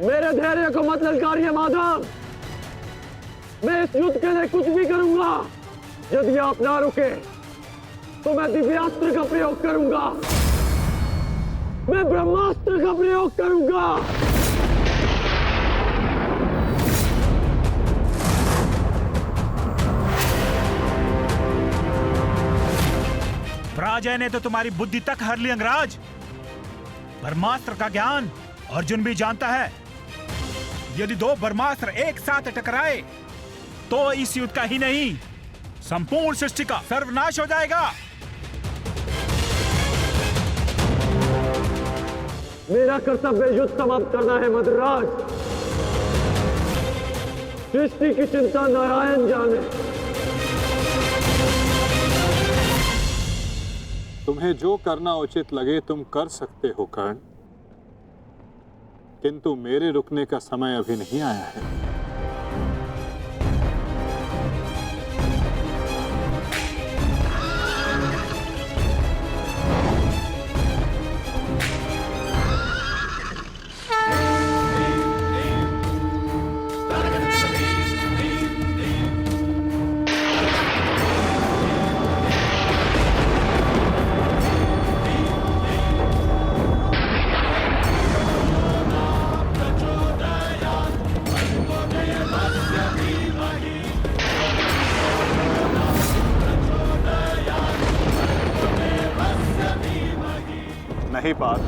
मेरे धैर्य को मत ललकारिए माधव। मैं इस युद्ध के लिए कुछ भी करूंगा। यदि आप ना रुके तो मैं दिव्यास्त्र का प्रयोग करूंगा। मैं ब्रह्मास्त्र का प्रयोग करूंगा। पराजय ने तो तुम्हारी बुद्धि तक हर ली अंगराज। ब्रह्मास्त्र का ज्ञान अर्जुन भी जानता है। यदि दो ब्रह्मास्त्र एक साथ टकराए तो इस युद्ध का ही नहीं, संपूर्ण सृष्टि का सर्वनाश हो जाएगा। मेरा कर्तव्य युद्ध समाप्त करना है मद्राज। सृष्टि की चिंता नारायण जाने। तुम्हें जो करना उचित लगे तुम कर सकते हो कर्ण, किंतु मेरे रुकने का समय अभी नहीं आया है। नहीं पार्थ,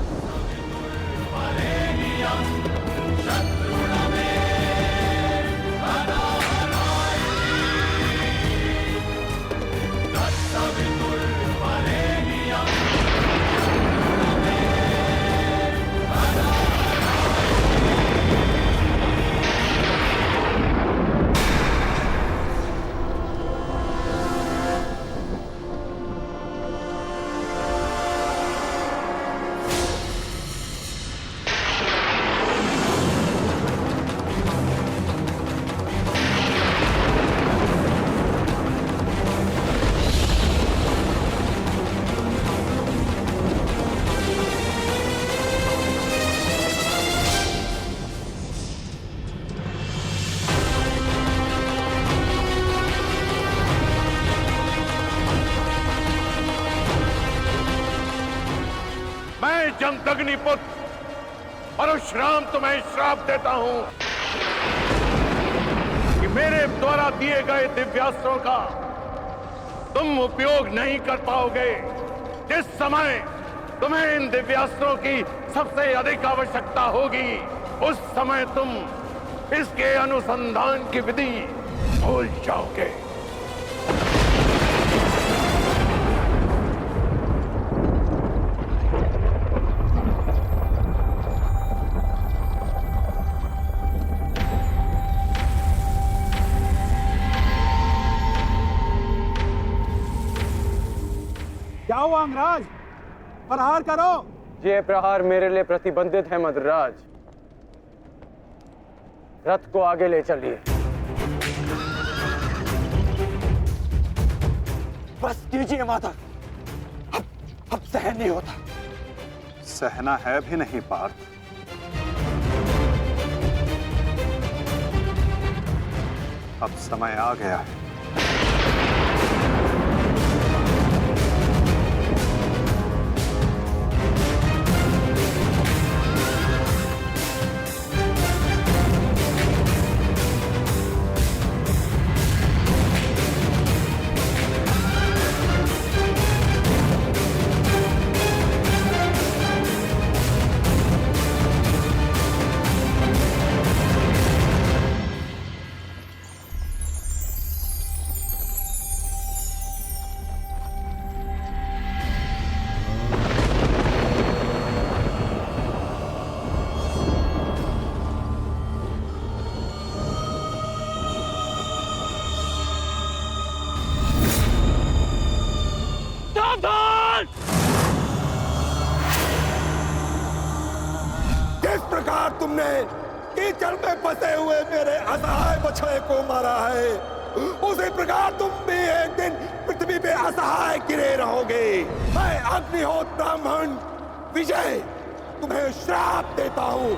जमदग्निपुत्र परशुराम तुम्हें श्राप देता हूं कि मेरे द्वारा दिए गए दिव्यास्त्रों का तुम उपयोग नहीं कर पाओगे। जिस समय तुम्हें इन दिव्यास्त्रों की सबसे अधिक आवश्यकता होगी, उस समय तुम इसके अनुसंधान की विधि भूल जाओगे। क्या हुआ अंगराज? प्रहार करो। ये प्रहार मेरे लिए प्रतिबंधित है मद्राज। रथ को आगे ले चलिए। बस कीजिए माता, अब सहन नहीं होता। सहना है भी नहीं पार्थ। अब समय आ गया है। जिस प्रकार तुमने कीचड़ में फंसे हुए मेरे असहाय बछड़े को मारा है, उसी प्रकार तुम भी एक दिन पृथ्वी पे असहाय गिरे रहोगे। मैं अग्निहोत्र ब्राह्मण विजय तुम्हें श्राप देता हूं।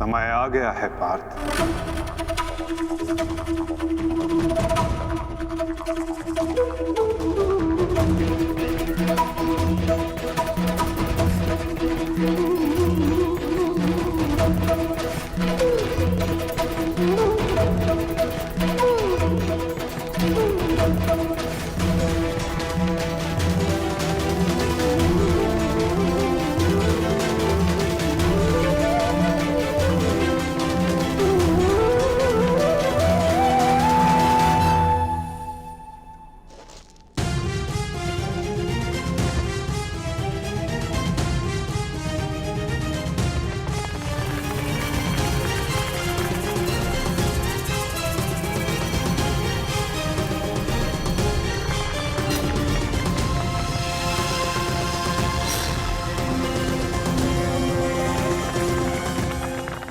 समय आ गया है पार्थ।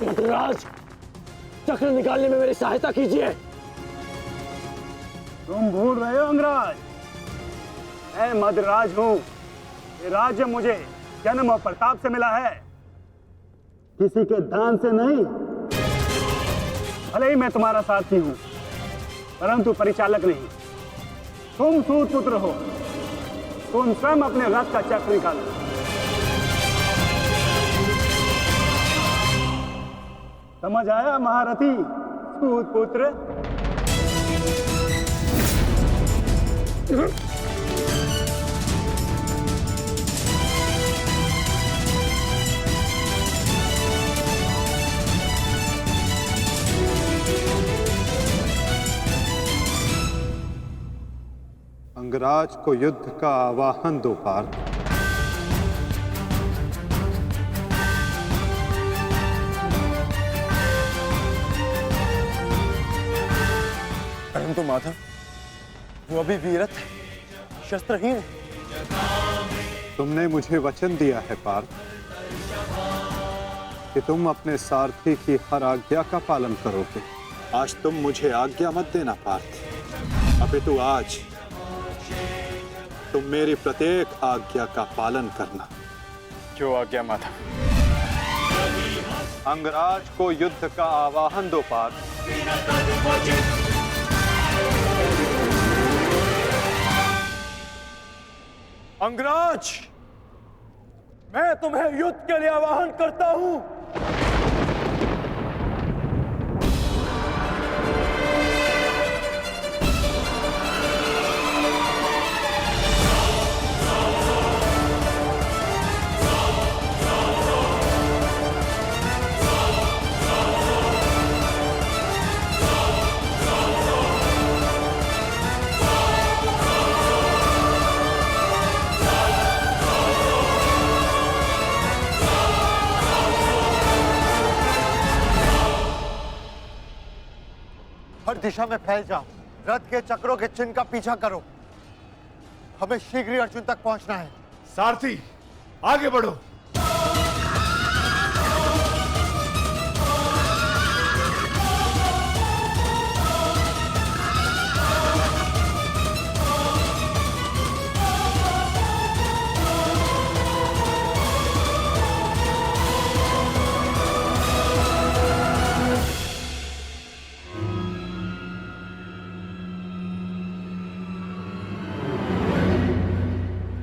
मद्राज, चक्र निकालने में मेरी सहायता कीजिए। तुम भूल रहे हो अंगराज, मैं मद्राज हूं। ये राज्य मुझे जन्म और प्रताप से मिला है, किसी के दान से नहीं। भले ही मैं तुम्हारा साथी हूं, परंतु परिचालक नहीं। तुम सूत पुत्र हो, तुम स्वयं अपने रथ का चक्र निकालो। समझ आया महारथी सूत पुत्र? अंगराज को युद्ध का आवाहन दो पार्थ। परंतु माधव, वो अभी वीरत है, शस्त्रहीन है। तुमने मुझे वचन दिया है पार्थ कि तुम अपने सारथी की हर आज्ञा का पालन करोगे। आज तुम मुझे आज्ञा मत देना पार्थ, अपितु आज तुम मेरी प्रत्येक आज्ञा का पालन करना। जो आज्ञा माधव। अंगराज को युद्ध का आवाहन दो पार्थ। अंगराज, मैं तुम्हें युद्ध के लिए आवाहन करता हूं। हर दिशा में फैल जाओ, रथ के चक्रों के चिन्ह का पीछा करो। हमें शीघ्र ही अर्जुन तक पहुंचना है। सारथी, आगे बढ़ो।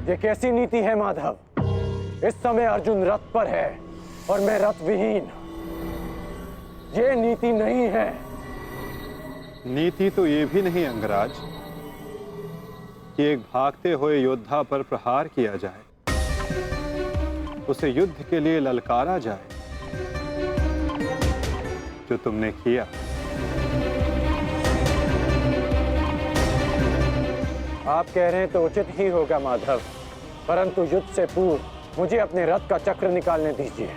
ये कैसी नीति है माधव? इस समय अर्जुन रथ पर है और मैं रथ विहीन। ये नीति नहीं है। नीति तो ये भी नहीं अंगराज कि एक भागते हुए योद्धा पर प्रहार किया जाए, उसे युद्ध के लिए ललकारा जाए, जो तुमने किया। आप कह रहे हैं तो उचित ही होगा माधव, परंतु युद्ध से पूर्व मुझे अपने रथ का चक्र निकालने दीजिए।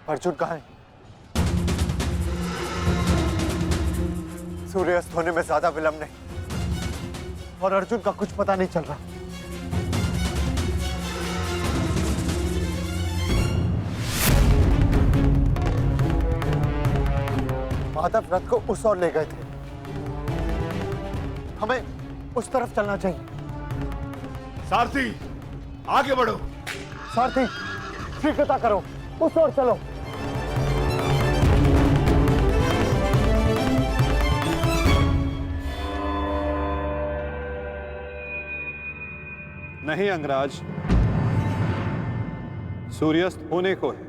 अर्जुन कहाँ है? सूर्यास्त होने में ज्यादा विलंब नहीं और अर्जुन का कुछ पता नहीं चल रहा। माधव रथ को उस ओर ले गए थे। हमें उस तरफ चलना चाहिए। सारथी, आगे बढ़ो। सारथी, शीघ्रता करो, उस ओर चलो। नहीं अंगराज, सूर्यास्त होने को है,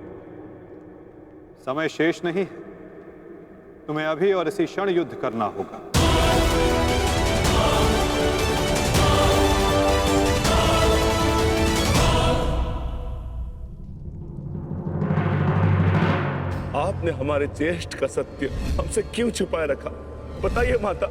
समय शेष नहीं है। तुम्हें अभी और इसी क्षण युद्ध करना होगा। आपने हमारे ज्येष्ठ का सत्य हमसे क्यों छुपाए रखा? बताइए माता।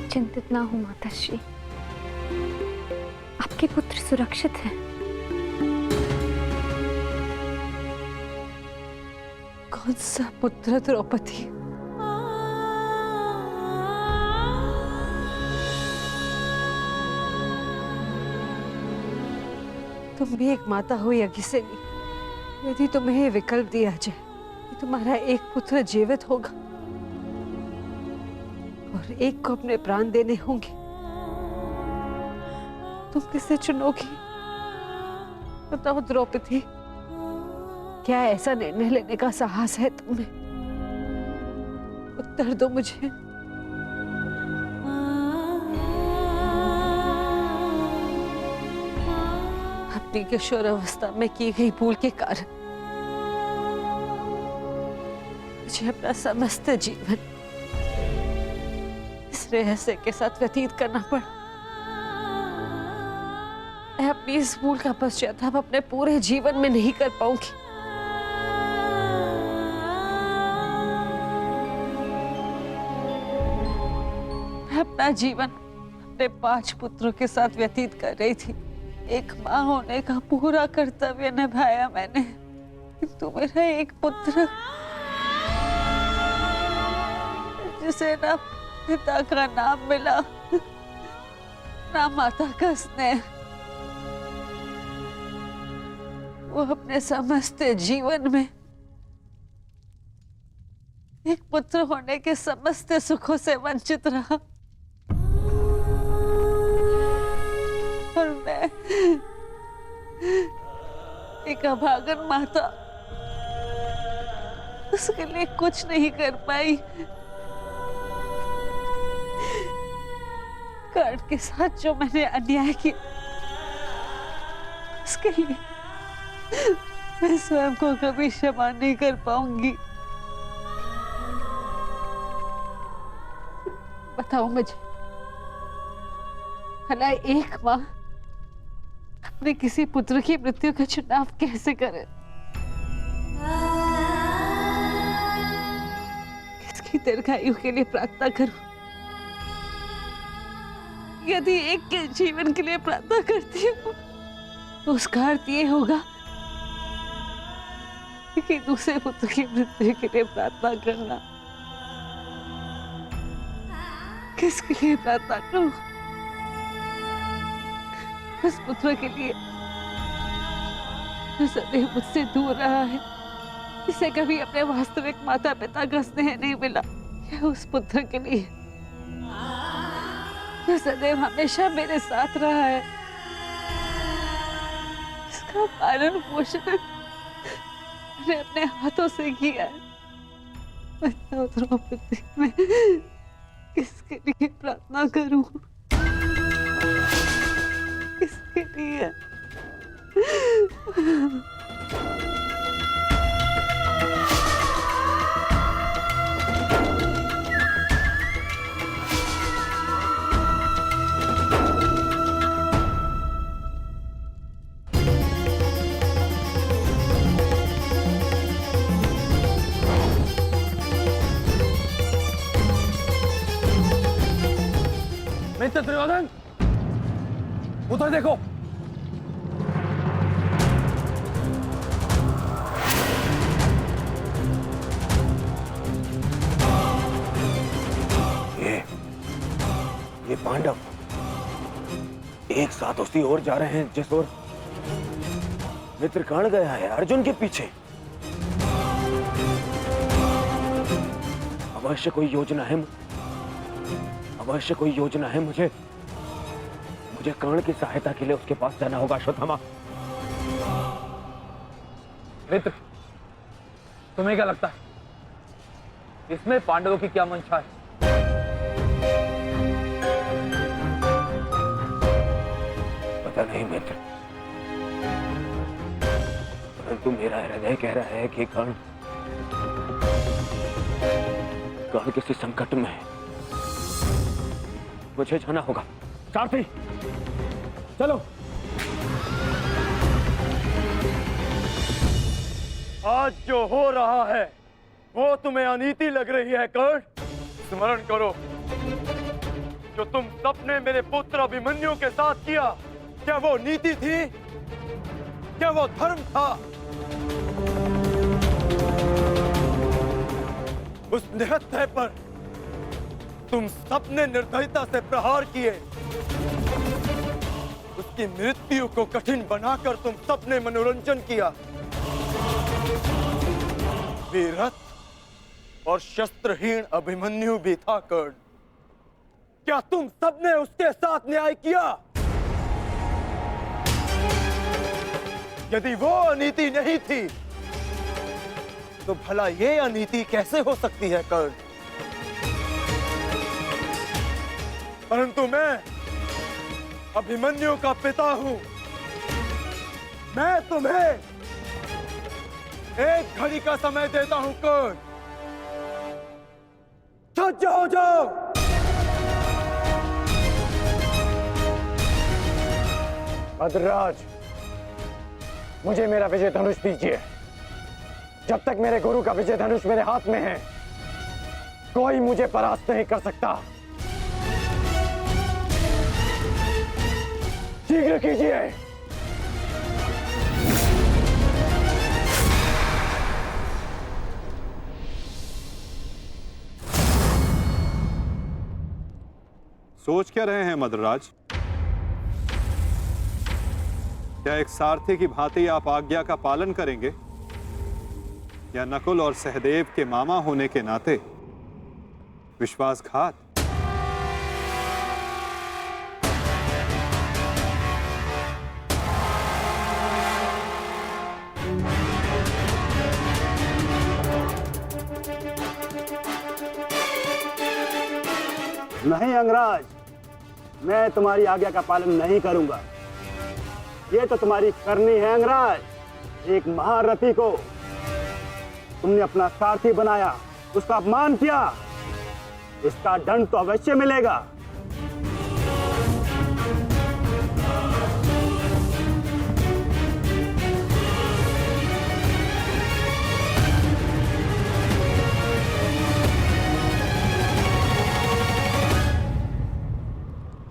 चिंतित ना हो माताश्री, आपके पुत्र सुरक्षित हैं। कौन सा पुत्र द्रौपदी? तुम भी एक माता हो यज्ञसेनी, यदि तुम्हें ये विकल्प दिया जाए कि तुम्हारा एक पुत्र जीवित होगा और एक को अपने प्राण देने होंगे, तुम किसे चुनोगी? बताओ द्रौपदी, क्या ऐसा निर्णय लेने का साहस है तुम्हें? उत्तर दो मुझे। अपनी किशोरावस्था में की गई भूल के कारण मुझे अपना समस्त जीवन इस रहस्य के साथ व्यतीत करना पड़ा। मैं अपनी इस भूल का पश्चाताप अपने पूरे जीवन में नहीं कर पाऊंगी। मैं अपना जीवन अपने 5 पुत्रों के साथ व्यतीत कर रही थी। एक माँ होने का पूरा कर्तव्य निभाया मैंने, किंतु मेरा एक पुत्र जिसे ना पिता का नाम मिला, ना माता का स्नेह, वो अपने समस्त जीवन में एक पुत्र होने के समस्त सुखों से वंचित रहा। और मैं एक अभागन माता उसके लिए कुछ नहीं कर पाई। कर्ण के साथ जो मैंने अन्याय किया उसके लिए मैं स्वयं को कभी क्षमा नहीं कर पाऊंगी। बताओ मुझे, भला एक माँ अपने किसी पुत्र की मृत्यु का चुनाव कैसे करे? किसकी दीर्घायु के लिए प्रार्थना करूं? यदि एक के जीवन के लिए प्रार्थना करती हूँ तो उसका अर्थ ये होगा कि दूसरे पुत्र की मृत्यु के लिए प्रार्थना करना। किसके लिए प्रार्थना करूं? उस पुत्र के लिए जो सदैव मुझसे दूर रहा है, जिसे कभी अपने वास्तविक माता पिता का स्नेह नहीं मिला, या उस पुत्र के लिए जो सदैव हमेशा मेरे साथ रहा है, इसका पालन पोषण मैंने अपने हाथों से किया है। बताओ द्रौपदी, मैं किसके लिए प्रार्थना करूं? किसके लिए? मिस्टर दुर्योधन, उधर देखो। ये पांडव एक साथ उसी ओर जा रहे हैं जिस ओर मित्र कर्ण गया है अर्जुन के पीछे। अवश्य कोई योजना है, अवश्य कोई योजना है। मुझे कर्ण की सहायता के लिए उसके पास जाना होगा। अश्वत्थामा, मित्र, तुम्हें क्या लगता है इसमें पांडवों की क्या मंशा है? पता नहीं मित्र, परंतु मेरा हृदय कह रहा है कि कर्ण किसी संकट में है। मुझे जाना होगा। सारथी, चलो। आज जो हो रहा है वो तुम्हें अनीति लग रही है कर्ण? स्मरण करो जो तुम सबने मेरे पुत्र अभिमन्यु के साथ किया, क्या वो नीति थी? क्या वो धर्म था? उस निहत्थे पर तुम सबने निर्दयता से प्रहार किए। उसकी मृत्यु को कठिन बनाकर तुम सबने मनोरंजन किया। वीरथ और शस्त्रहीन अभिमन्यु भी था कर्ण। क्या तुम सबने उसके साथ न्याय किया? यदि वो अनीति नहीं थी तो भला ये अनीति कैसे हो सकती है कर्ण? परंतु मैं अभिमन्यु का पिता हूं। मैं तुम्हें एक घड़ी का समय देता हूं कर्ण। सज्ज हो जाओ। भद्रराज, मुझे मेरा विजय धनुष दीजिए। जब तक मेरे गुरु का विजय धनुष मेरे हाथ में है, कोई मुझे परास्त नहीं कर सकता। शीघ्र कीजिए। सोच क्या रहे हैं मद्रराज? क्या एक सारथी की भांति आप आज्ञा का पालन करेंगे, या नकुल और सहदेव के मामा होने के नाते विश्वासघात? नहीं अंगराज, मैं तुम्हारी आज्ञा का पालन नहीं करूंगा। ये तो तुम्हारी करनी है अंगराज। एक महारथी को तुमने अपना सारथी बनाया, उसका अपमान किया। इसका दंड तो अवश्य मिलेगा।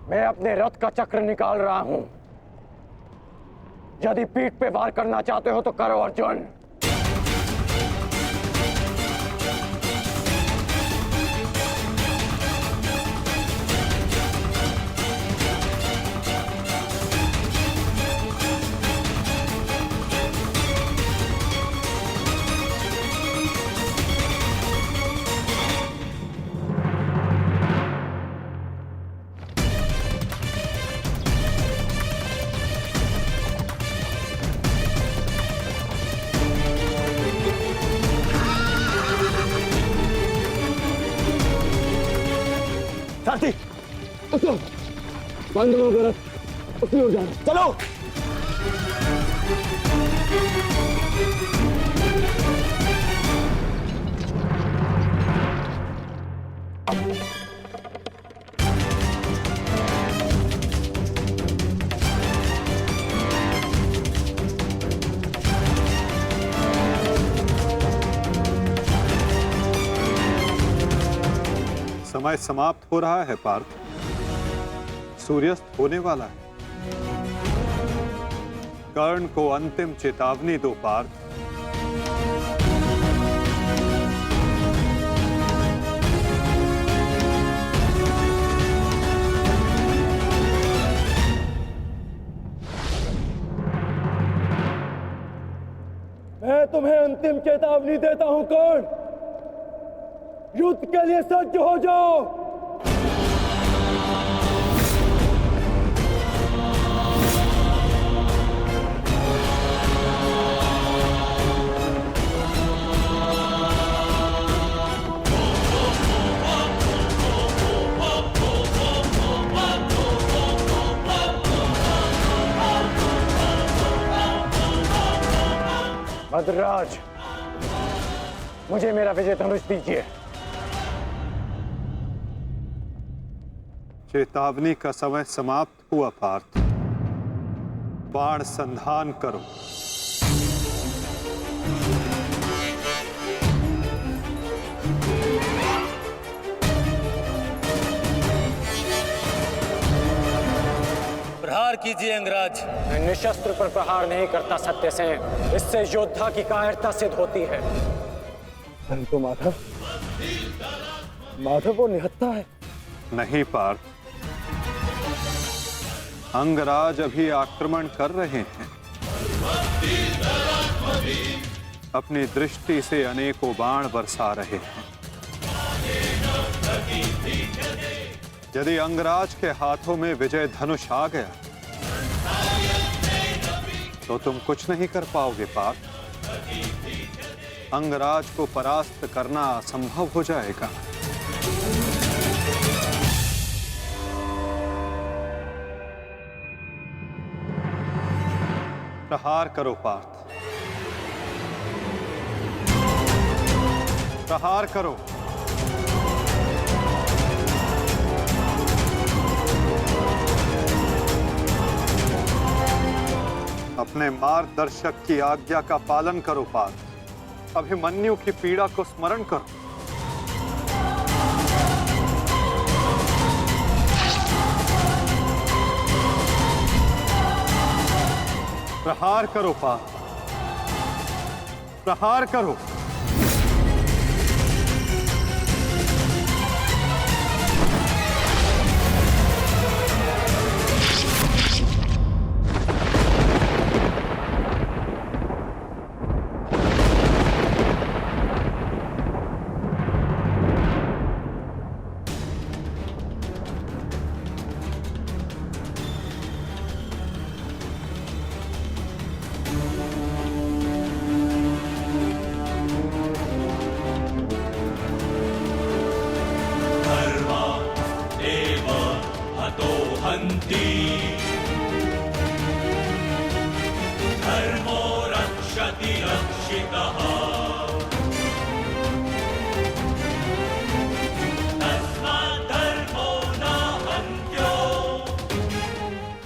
मैं अपने रथ का चक्र निकाल रहा हूं। यदि पीठ पे वार करना चाहते हो तो करो अर्जुन। सारथी, उसको बंद करो रथ, उसकी ओर जाना। चलो। समय समाप्त हो रहा है पार्थ। सूर्यास्त होने वाला है। कर्ण को अंतिम चेतावनी दो पार्थ। मैं तुम्हें अंतिम चेतावनी देता हूं कर्ण, युद्ध के लिए सज्ज हो जाओ। मद्राज, मुझे मेरा विजय धनुष दीजिए। चेतावनी का समय समाप्त हुआ पार्थ। बाण संधान करो। प्रहार कीजिए अंगराज। मैं निशस्त्र पर प्रहार नहीं करता सत्यसेन, इससे योद्धा की कायरता सिद्ध होती है। तो माधव, माधव वो निहत्था है। नहीं पार्थ, अंगराज अभी आक्रमण कर रहे हैं। अपनी दृष्टि से अनेकों बाण बरसा रहे हैं। यदि अंगराज के हाथों में विजय धनुष आ गया तो तुम कुछ नहीं कर पाओगे पार्थ। अंगराज को परास्त करना असंभव हो जाएगा। प्रहार करो पार्थ, प्रहार करो। अपने मार्गदर्शक की आज्ञा का पालन करो पार्थ। अभिमन्यु की पीड़ा को स्मरण करो। प्रहार करो पार्थ, प्रहार करो।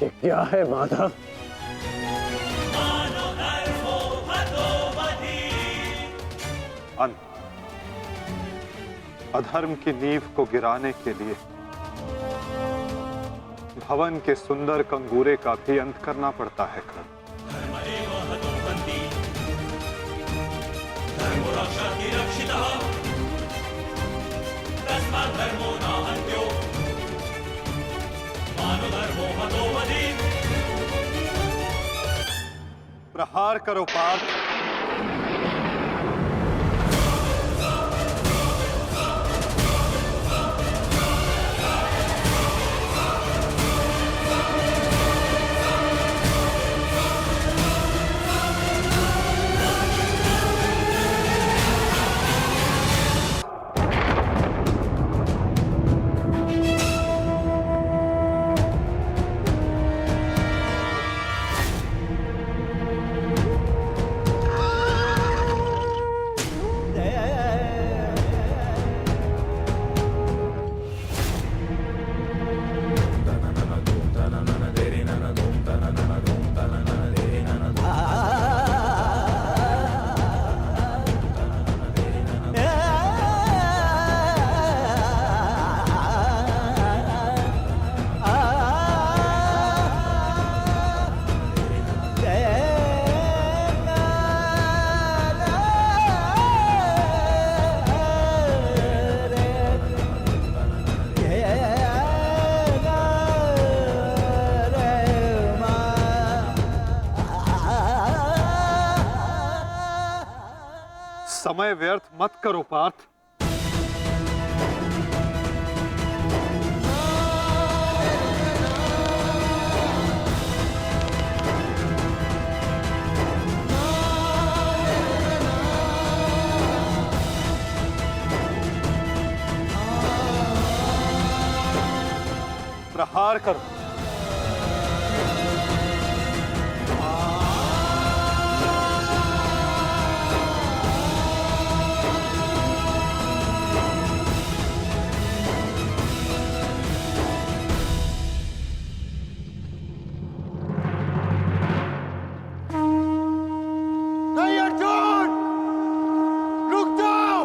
ये क्या है माधव? अंत। अधर्म की नींव को गिराने के लिए भवन के सुंदर कंगूरे का भी अंत करना पड़ता है कर्ण। प्रहार करो पार्थ, समय व्यर्थ मत करो पार्थ। प्रहार करो। नहीं अर्जुन, रुक जाओ।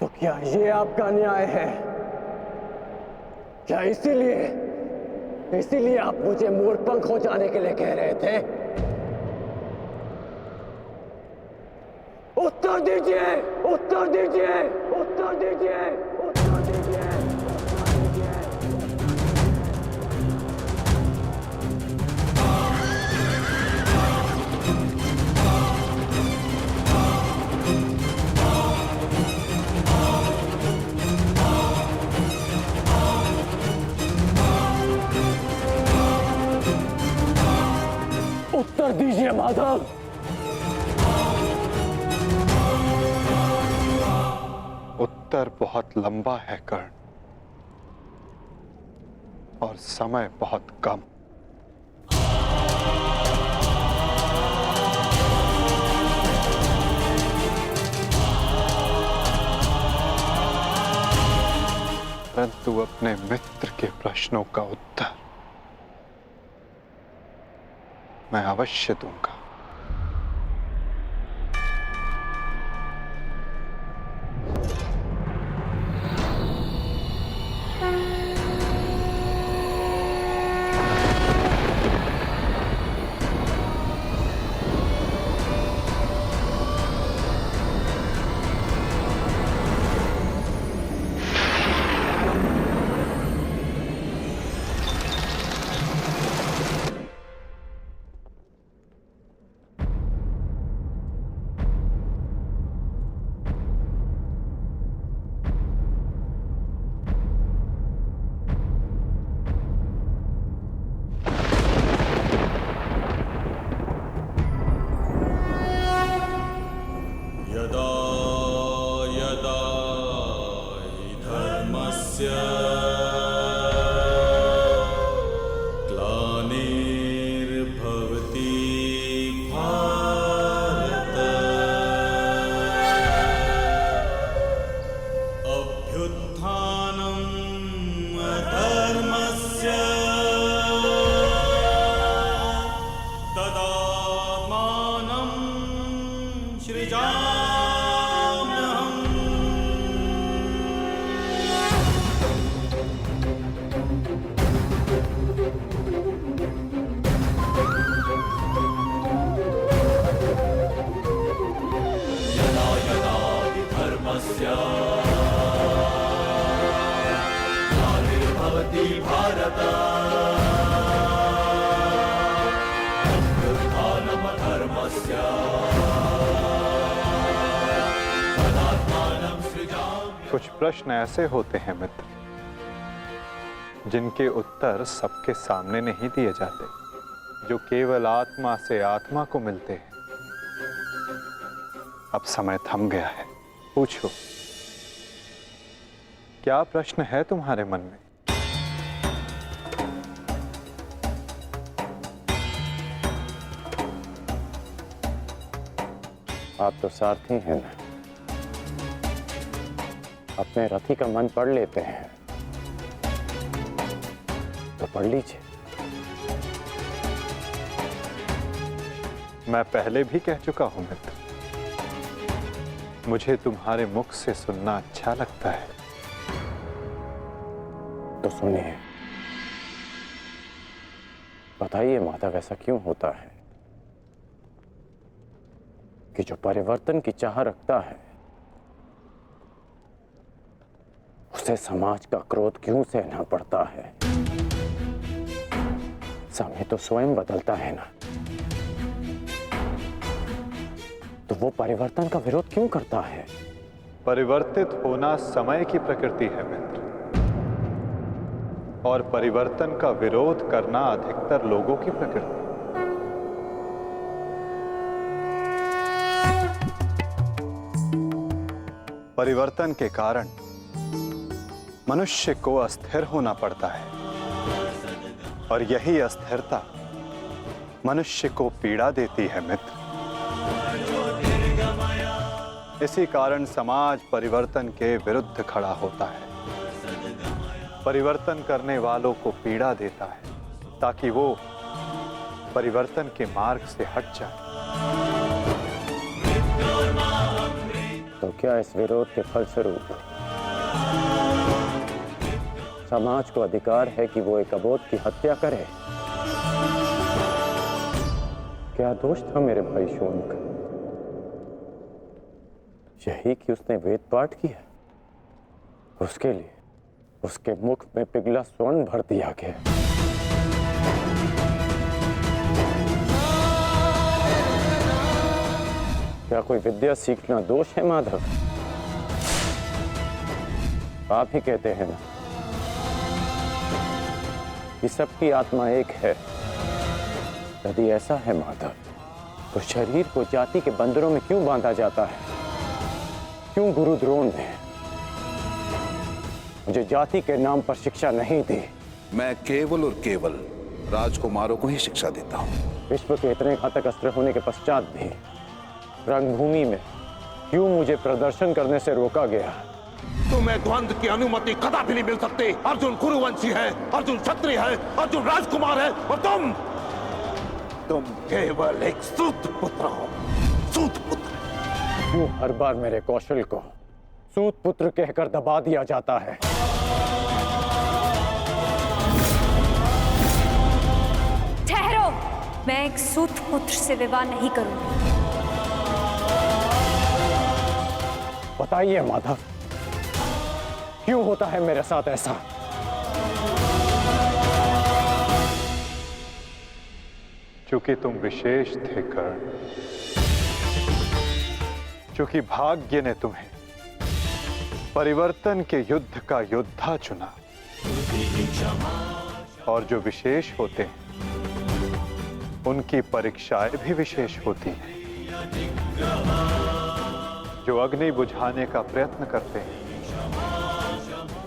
तो क्या ये आपका न्याय है? क्या इसीलिए आप मुझे मोरपंख हो जाने के लिए कह रहे थे? उत्तर दीजिए, उत्तर दीजिए, उत्तर दीजिए, उत्तर दीजिए। उत्तर दीजिए माधव। उत्तर बहुत लंबा है कर्ण, और समय बहुत कम। परंतु अपने मित्र के प्रश्नों का उत्तर मैं अवश्य दूंगा। कुछ प्रश्न ऐसे होते हैं मित्र, जिनके उत्तर सबके सामने नहीं दिए जाते, जो केवल आत्मा से आत्मा को मिलते हैं। अब समय थम गया है, पूछो, क्या प्रश्न है तुम्हारे मन में? आप तो सारथी हैं ना, अपने रथी का मन पढ़ लेते हैं, तो पढ़ लीजिए। मैं पहले भी कह चुका हूं मित्र, मुझे तुम्हारे मुख से सुनना अच्छा लगता है। तो सुनिए, बताइए माधव, ऐसा क्यों होता है कि जो परिवर्तन की चाह रखता है उसे समाज का क्रोध क्यों सहना पड़ता है? समय तो स्वयं बदलता है ना, तो वो परिवर्तन का विरोध क्यों करता है? परिवर्तित होना समय की प्रकृति है मित्र, और परिवर्तन का विरोध करना अधिकतर लोगों की प्रकृति। परिवर्तन के कारण मनुष्य को अस्थिर होना पड़ता है, और यही अस्थिरता मनुष्य को पीड़ा देती है मित्र। इसी कारण समाज परिवर्तन के विरुद्ध खड़ा होता है, परिवर्तन करने वालों को पीड़ा देता है, ताकि वो परिवर्तन के मार्ग से हट जाए। तो क्या इस विरोध के फलस्वरूप समाज को अधिकार है कि वो एक अबोध की हत्या करे? क्या दोष था मेरे भाई शोनक? यही कि उसने वेद पाठ किया, उसके लिए उसके मुख में पिघला स्वर्ण भर दिया गया। क्या कोई विद्या सीखना दोष है माधव? आप ही कहते हैं ना कि सबकी आत्मा एक है। यदि ऐसा है माधव, तो शरीर को जाति के बंधनों में क्यों बांधा जाता है? क्यों गुरु द्रोण ने मुझे जाति के नाम पर शिक्षा नहीं दी? मैं केवल और केवल राजकुमारों को ही शिक्षा देता हूँ। विश्व के इतने घातक अस्त्र होने के पश्चात भी रंगभूमि में क्यों मुझे प्रदर्शन करने से रोका गया? तुम्हें द्वंद्व की अनुमति कदापि नहीं मिल सकती। अर्जुन कुरुवंशी है, अर्जुन क्षत्रिय है, अर्जुन राजकुमार है, और तुम केवल एक सूत पुत्र हो। सूत पुत्र। क्यों हर बार मेरे कौशल को सूत पुत्र कहकर दबा दिया जाता है? ठहरो, मैं एक सूत पुत्र से विवाह नहीं करूंगी। बताइए माधव, क्यों होता है मेरे साथ ऐसा? चूंकि तुम विशेष थे कर्ण, चूंकि भाग्य ने तुम्हें परिवर्तन के युद्ध का योद्धा चुना, और जो विशेष होते हैं उनकी परीक्षाएं भी विशेष होती हैं। जो अग्नि बुझाने का प्रयत्न करते हैं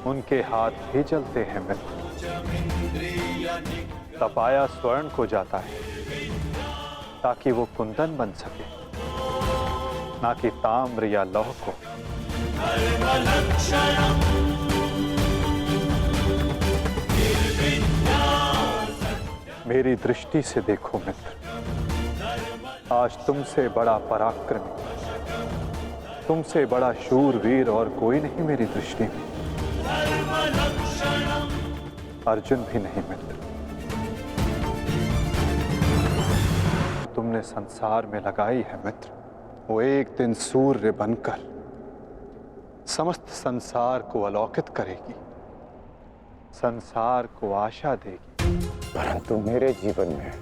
उनके हाथ भी जलते हैं मित्र। तपाया स्वर्ण को जाता है ताकि वो कुंदन बन सके, ना कि ताम्र या लौह को। मेरी दृष्टि से देखो मित्र, आज तुमसे बड़ा पराक्रमी, तुमसे बड़ा शूरवीर और कोई नहीं मेरी दृष्टि में। अर्जुन भी नहीं मित्र। तुमने संसार में लगाई है मित्र, वो एक दिन सूर्य बनकर समस्त संसार को अलौकित करेगी, संसार को आशा देगी। परंतु मेरे जीवन में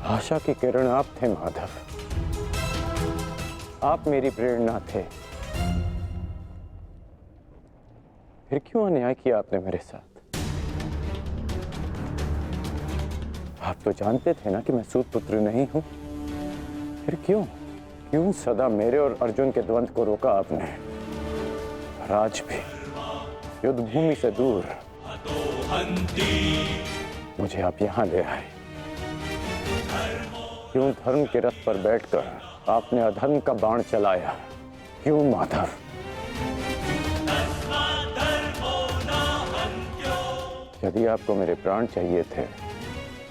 आशा की किरण आप थे माधव। आप मेरी प्रेरणा थे, फिर क्यों अन्याय किया आपने मेरे साथ? आप तो जानते थे ना कि मैं सूत पुत्र नहीं हूं, फिर क्यों सदा मेरे और अर्जुन के द्वंद्व को रोका आपने? राज भी युद्ध भूमि से दूर मुझे आप यहां ले आए। क्यों धर्म के रथ पर बैठकर आपने अधर्म का बाण चलाया? क्यों माधव? यदि आपको मेरे प्राण चाहिए थे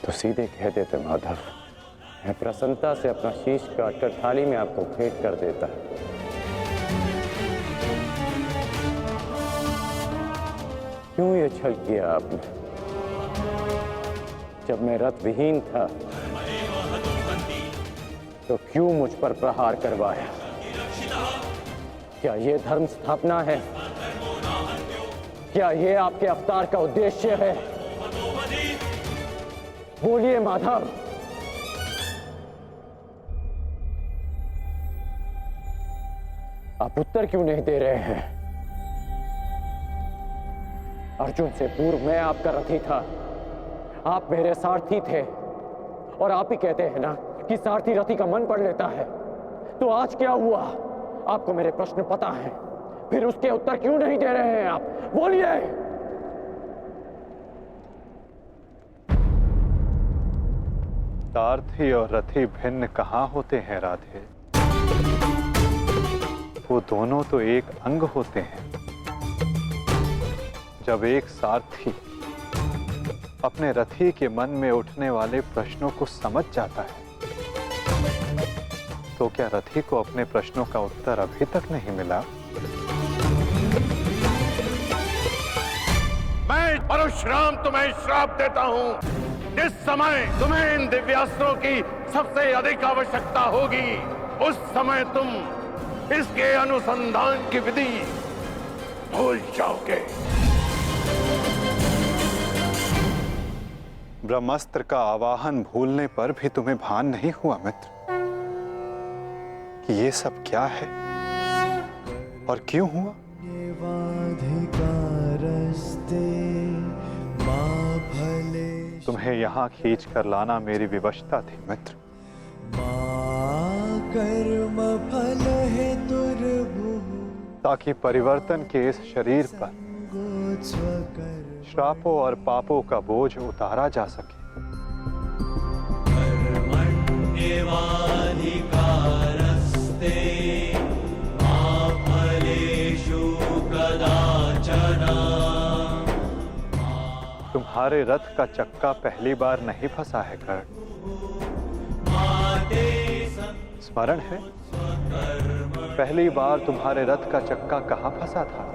तो सीधे कह देते माधव, मैं प्रसन्नता से अपना शीश काटकर थाली में आपको भेंट कर देता। क्यों ये छल किया आपने? जब मैं रथ विहीन था तो क्यों मुझ पर प्रहार करवाया? क्या ये धर्म स्थापना है? क्या ये आपके अवतार का उद्देश्य है? बोलिए माधव। आप उत्तर क्यों नहीं दे रहे हैं? अर्जुन से पूर्व मैं आपका रथी था, आप मेरे सारथी थे, और आप ही कहते हैं ना कि सारथी रथी का मन पढ़ लेता है। तो आज क्या हुआ? आपको मेरे प्रश्न पता है, फिर उसके उत्तर क्यों नहीं दे रहे हैं आप? बोलिए। सारथी और रथी भिन्न कहाँ होते हैं राधे? वो दोनों तो एक अंग होते हैं। जब एक सारथी अपने रथी के मन में उठने वाले प्रश्नों को समझ जाता है, तो क्या रथी को अपने प्रश्नों का उत्तर अभी तक नहीं मिला? मैं परशुराम तुम्हें श्राप देता हूं। जिस समय तुम्हें इन दिव्यास्त्रों की सबसे अधिक आवश्यकता होगी, उस समय तुम इसके अनुसंधान की विधि भूल जाओगे। ब्रह्मास्त्र का आवाहन भूलने पर भी तुम्हें भान नहीं हुआ मित्र कि ये सब क्या है और क्यों हुआ? तुम्हें यहाँ खींच कर लाना मेरी विवशता थी मित्र। ताकि परिवर्तन के इस शरीर पर श्रापों और पापों का बोझ उतारा जा सके। तुम्हारे रथ का चक्का पहली बार नहीं फंसा है कर्ण, स्मरण है? पहली बार तुम्हारे रथ का चक्का कहाँ फंसा था?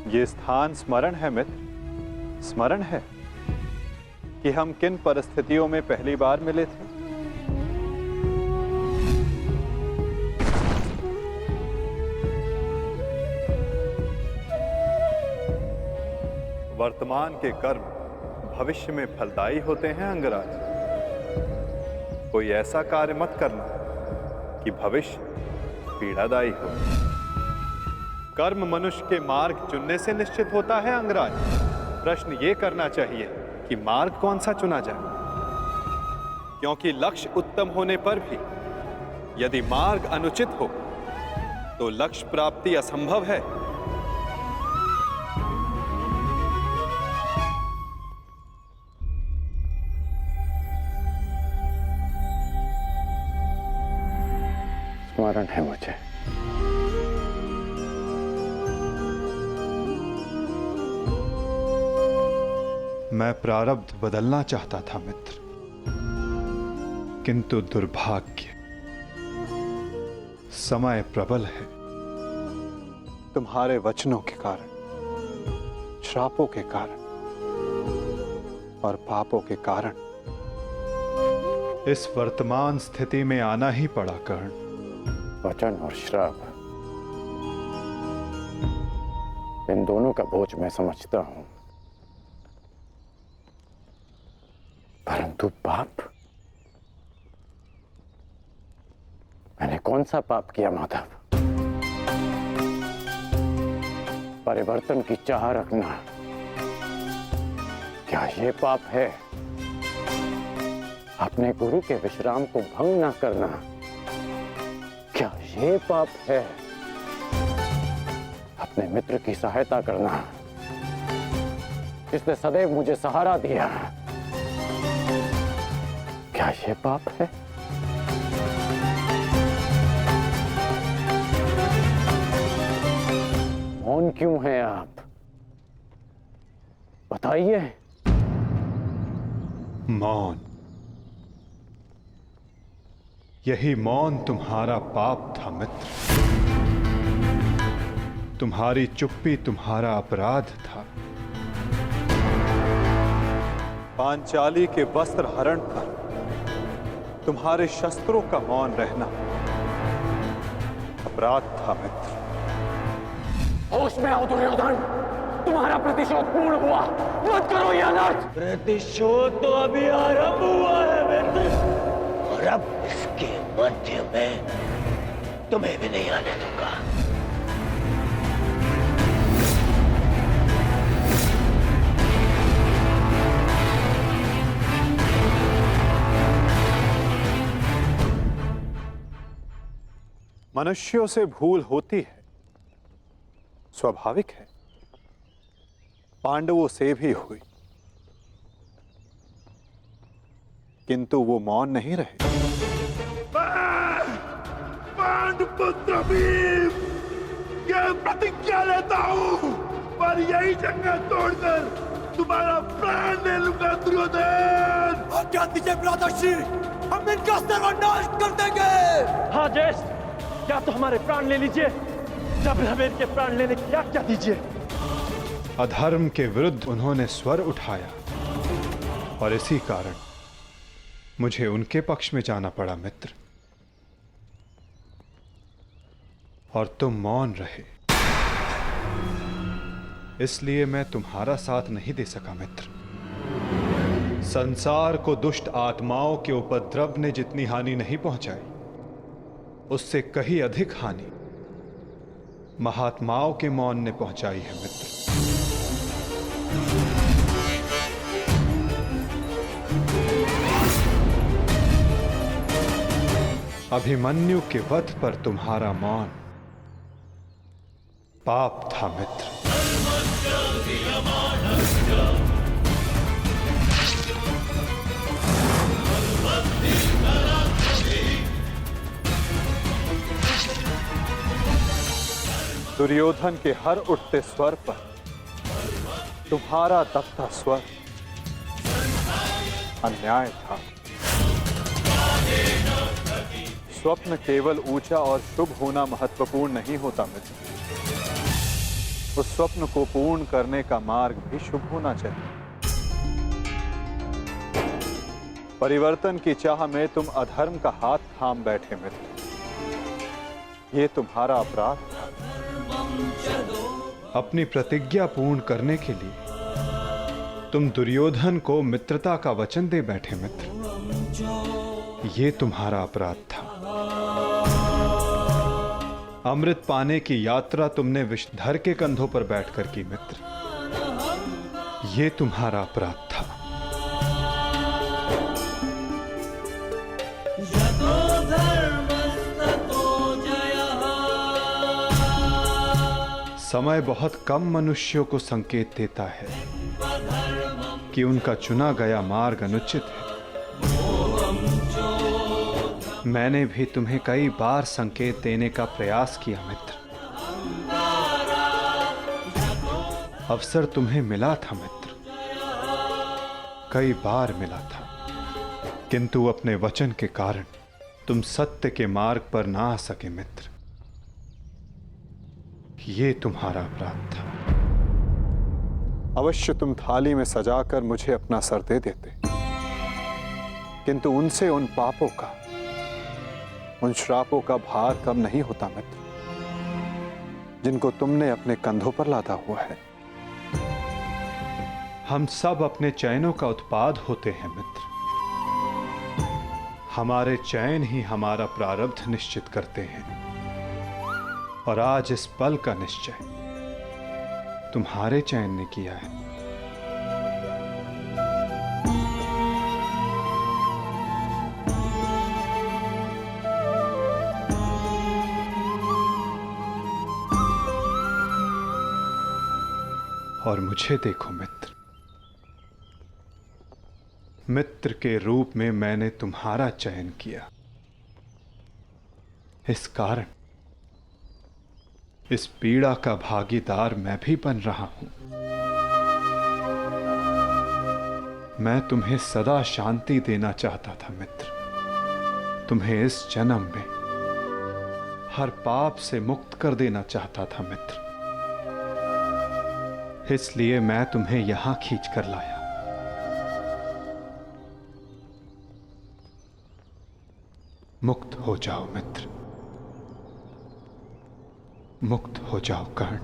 ये स्थान स्मरण है मित्र? स्मरण है कि हम किन परिस्थितियों में पहली बार मिले थे? वर्तमान के कर्म भविष्य में फलदायी होते हैं अंगराज। कोई ऐसा कार्य मत करना कि भविष्य पीड़ादायी हो। कर्म मनुष्य के मार्ग चुनने से निश्चित होता है अंगराज। प्रश्न ये करना चाहिए कि मार्ग कौन सा चुना जाए, क्योंकि लक्ष्य उत्तम होने पर भी यदि मार्ग अनुचित हो तो लक्ष्य प्राप्ति असंभव है। स्मरण है मुझे। मैं प्रारब्ध बदलना चाहता था मित्र, किंतु दुर्भाग्य समय प्रबल है। तुम्हारे वचनों के कारण, श्रापों के कारण और पापों के कारण इस वर्तमान स्थिति में आना ही पड़ा कर्ण। वचन और श्राप, इन दोनों का बोझ मैं समझता हूं, परंतु पाप, मैंने कौन सा पाप किया माधव? परिवर्तन की चाह रखना, क्या ये पाप है? अपने गुरु के विश्राम को भंग न करना, क्या ये पाप है? अपने मित्र की सहायता करना, जिसने सदैव मुझे सहारा दिया, क्या ये पाप है? मौन क्यों हैं आप? बताइए। मौन, यही मौन तुम्हारा पाप था मित्र। तुम्हारी चुप्पी तुम्हारा अपराध था। पांचाली के वस्त्र हरण पर तुम्हारे शस्त्रों का मौन रहना अपराध था मित्र। होश में आओ दुर्योधन, तुम्हारा प्रतिशोध पूर्ण हुआ, मत करो यह अनर्थ। प्रतिशोध तो अभी आरंभ हुआ है मित्र, और अब इसके मध्य में तुम्हें भी नहीं आने दूंगा। मनुष्यों से भूल होती है, स्वाभाविक है। पांडवों से भी हुई, किंतु वो मौन नहीं रहे। पांडुपुत्र भीम, ये प्रतिज्ञा लेता हूं, पर यही जंगल तोड़कर तुम्हारा प्राण ले लूंगा दुर्योधन। आज्ञा दीजिए भ्राताश्री, हम इनका सर्वनाश कर देंगे। हाँ ज्येष्ठ, या तो हमारे प्राण ले लीजिए, जब हमें इनके प्राण लेने की आज्ञा दीजिए। अधर्म के विरुद्ध उन्होंने स्वर उठाया और इसी कारण मुझे उनके पक्ष में जाना पड़ा मित्र, और तुम मौन रहे, इसलिए मैं तुम्हारा साथ नहीं दे सका मित्र। संसार को दुष्ट आत्माओं के उपद्रव ने जितनी हानि नहीं पहुंचाई, उससे कहीं अधिक हानि महात्माओं के मौन ने पहुंचाई है मित्र। अभिमन्यु के वध पर तुम्हारा मौन पाप था मित्र। दुर्योधन के हर उठते स्वर पर तुम्हारा दबता स्वर अन्याय था। स्वप्न केवल ऊंचा और शुभ होना महत्वपूर्ण नहीं होता मित्र, उस स्वप्न को पूर्ण करने का मार्ग भी शुभ होना चाहिए। परिवर्तन की चाह में तुम अधर्म का हाथ थाम बैठे मित्र, ये तुम्हारा अपराध था। अपनी प्रतिज्ञा पूर्ण करने के लिए तुम दुर्योधन को मित्रता का वचन दे बैठे मित्र, ये तुम्हारा अपराध था। अमृत पाने की यात्रा तुमने विषधर के कंधों पर बैठकर की मित्र, ये तुम्हारा अपराध था। समय बहुत कम मनुष्यों को संकेत देता है कि उनका चुना गया मार्ग अनुचित है। मैंने भी तुम्हें कई बार संकेत देने का प्रयास किया मित्र, अवसर तुम्हें मिला था मित्र, कई बार मिला था, किंतु अपने वचन के कारण तुम सत्य के मार्ग पर ना आ सके मित्र, ये तुम्हारा अपराध था। अवश्य तुम थाली में सजाकर मुझे अपना सर दे देते, किंतु उनसे उन पापों का, उन श्रापों का भार कम नहीं होता मित्र, जिनको तुमने अपने कंधों पर लादा हुआ है। हम सब अपने चैनों का उत्पाद होते हैं मित्र। हमारे चैन ही हमारा प्रारब्ध निश्चित करते हैं, और आज इस पल का निश्चय तुम्हारे चैन ने किया है। और मुझे देखो मित्र, मित्र के रूप में मैंने तुम्हारा चयन किया। इस कारण इस पीड़ा का भागीदार मैं भी बन रहा हूं। मैं तुम्हें सदा शांति देना चाहता था मित्र, तुम्हें इस जन्म में हर पाप से मुक्त कर देना चाहता था मित्र। इसलिए मैं तुम्हें यहां खींच कर लाया। मुक्त हो जाओ मित्र, मुक्त हो जाओ कर्ण।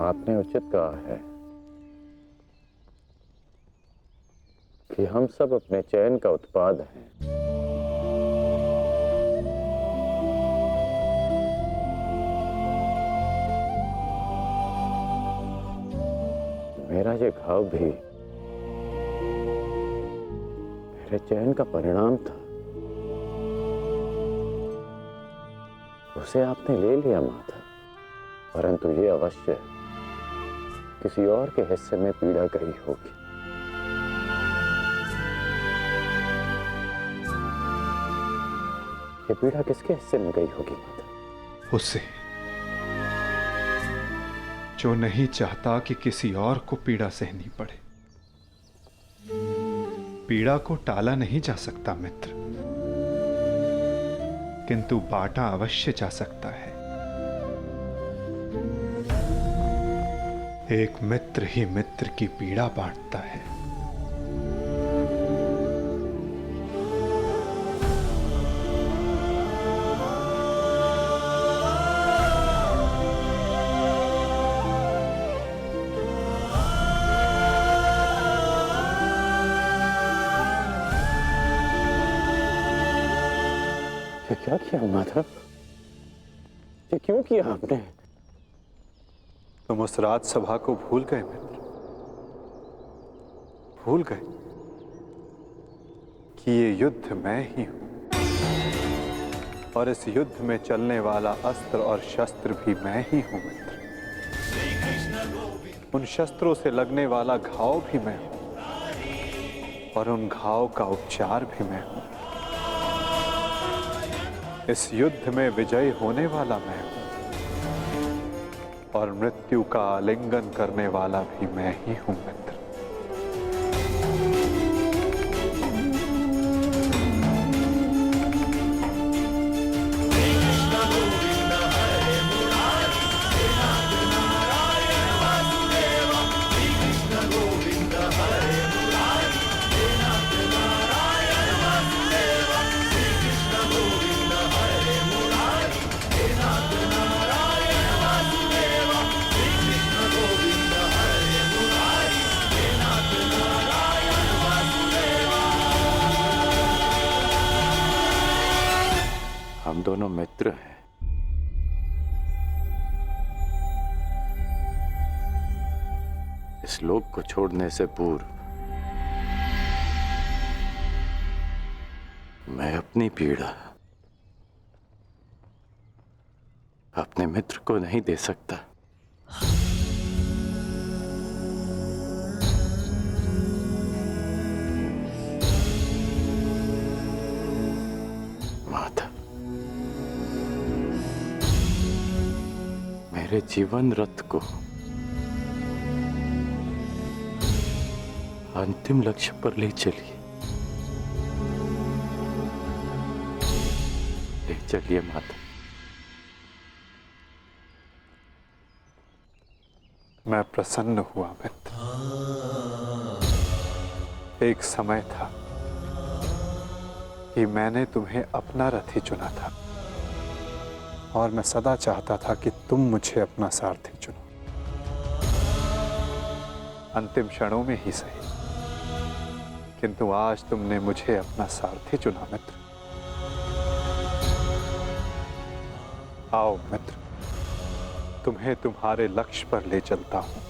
आपने उचित कहा है कि हम सब अपने चयन का उत्पाद हैं। मेरा ये घाव भी मेरे चयन का परिणाम था। उसे आपने ले लिया माता, परंतु ये अवश्य किसी और के हिस्से में पीड़ा गई होगी। ये पीड़ा किसके हिस्से में गई होगी माता? उसे, जो नहीं चाहता कि किसी और को पीड़ा सहनी पड़े। पीड़ा को टाला नहीं जा सकता मित्र, किंतु बांटा अवश्य जा सकता है। एक मित्र ही मित्र की पीड़ा बांटता है। ये क्या किया माधव? ये क्यों किया आपने? तुम उस राजसभा को भूल गए मित्र, भूल गए कि ये युद्ध मैं ही हूं, और इस युद्ध में चलने वाला अस्त्र और शस्त्र भी मैं ही हूं मित्र। उन शस्त्रों से लगने वाला घाव भी मैं हूं, और उन घाव का उपचार भी मैं हूं। इस युद्ध में विजयी होने वाला मैं हूं, और मृत्यु का आलिंगन करने वाला भी मैं ही हूं मित्र। हम दोनों मित्र हैं। इस लोक को छोड़ने से पूर्व मैं अपनी पीड़ा अपने मित्र को नहीं दे सकता। माधव, मेरे जीवन रथ को अंतिम लक्ष्य पर ले चलिए। ले चलिए माता। मैं प्रसन्न हुआ मित्र। एक समय था कि मैंने तुम्हें अपना रथी चुना था और मैं सदा चाहता था कि तुम मुझे अपना सारथी चुनो। अंतिम क्षणों में ही सही, किंतु आज तुमने मुझे अपना सारथी चुना मित्र। आओ मित्र, तुम्हें तुम्हारे लक्ष्य पर ले चलता हूं।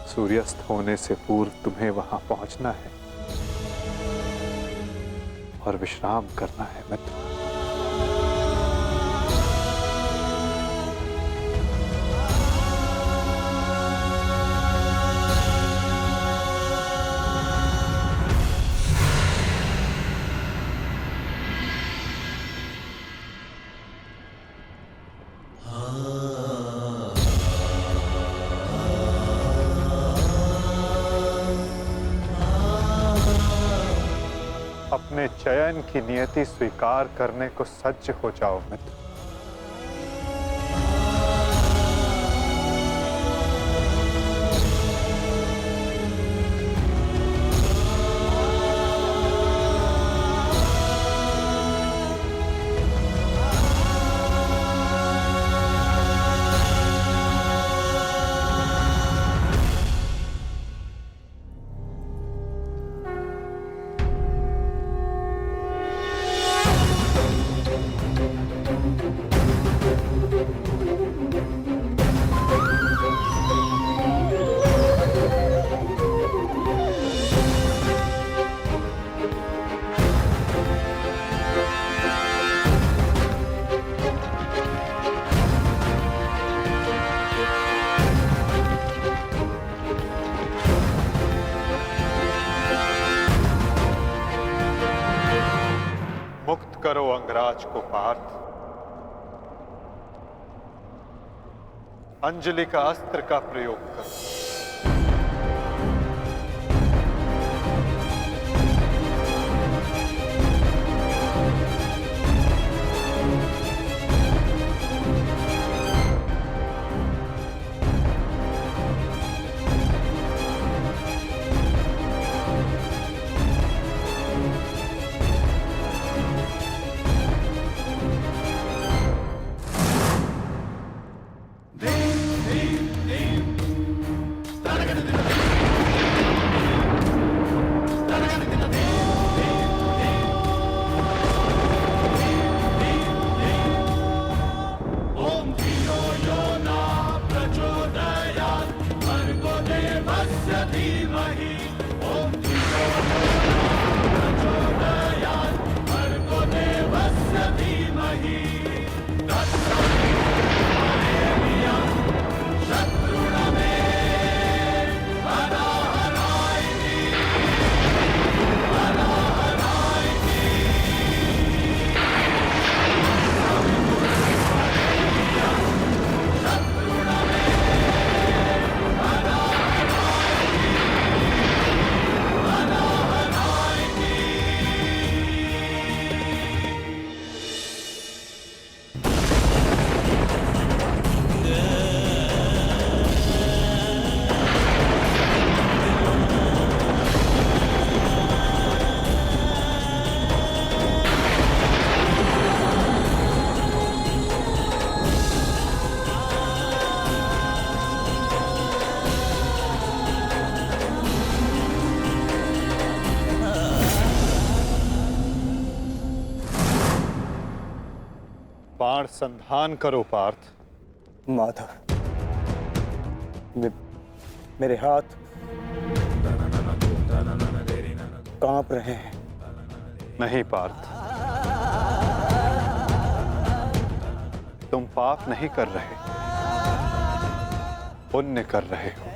सूर्यास्त होने से पूर्व तुम्हें वहां पहुंचना है और विश्राम करना है मित्र। अपने चयन की नियति स्वीकार करने को सज्ज हो जाओ मित्र। मुक्त करो अंगराज को पार्थ। अंजलि का अस्त्र का प्रयोग करो। बाण संधान करो पार्थ। माधव, मेरे हाथ कांप रहे हैं। नहीं पार्थ, तुम पाप नहीं कर रहे, पुण्य कर रहे हो।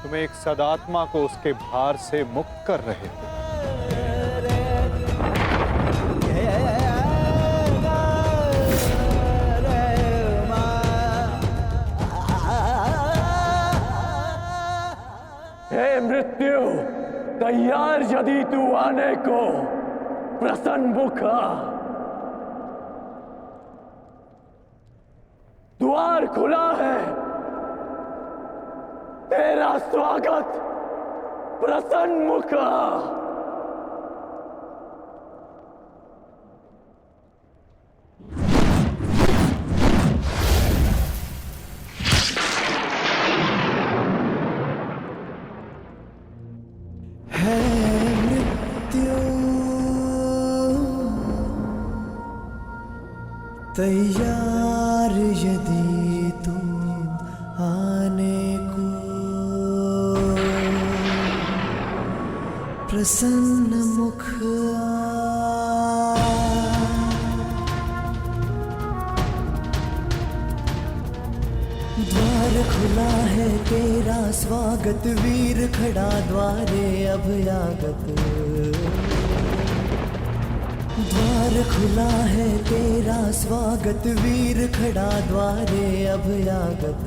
तुम एक सदात्मा को उसके भार से मुक्त कर रहे हो। हे मृत्यु, तैयार यदि तू आने को, प्रसन्न मुखा। द्वार खुला है, तेरा स्वागत प्रसन्न मुखा। तैयार यदि तुम आने को, प्रसन्न मुख द्वार खुला है, तेरा स्वागत वीर खड़ा द्वारे अभयागत। द्वार खुला है, तेरा स्वागत वीर खड़ा द्वारे अभयागत।